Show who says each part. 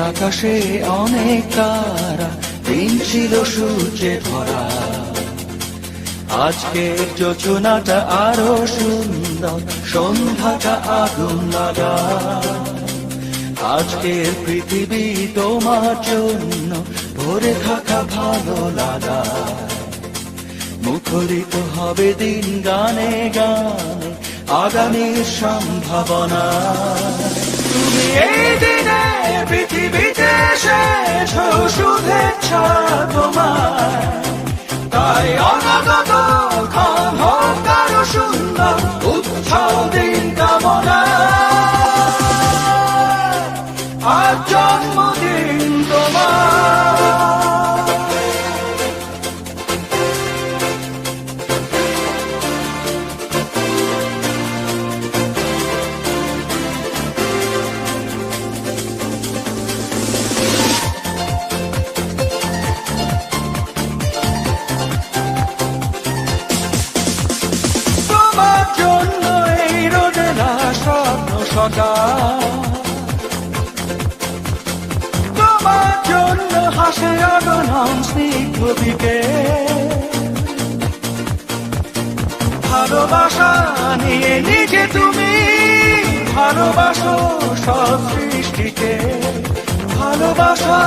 Speaker 1: আকাশে অনেক তারা, দিন ছিল সূর্যে ভরা। আজকের যোজনাটা আরো সুন্দর, সন্ধ্যাটা আগুন লাগা। আজকের পৃথিবী তোমার জন্য ভরে থাকা ভালো লাগা। মুখরিত হবে দিন গানে গানে, আগামীর সম্ভাবনা। তুমি এই দিনে পৃথিবীতে এসেছো, শুভেচ্ছা তোমার। তাই অনাগত ক্ষণ হোক আরো সুন্দর, উৎসব দিন কামনা। আজ জন্মদিন তোমার। তোমার জন্য এই রোদেলা স্বপ্ন সকাল, তোমার জন্য হাসে আগনম স্নিগ্ধ বিকেল। ভালোবাসা নিয়ে নিজে তুমি ভালোবাসো সব সৃষ্টিকে, ভালোবাসা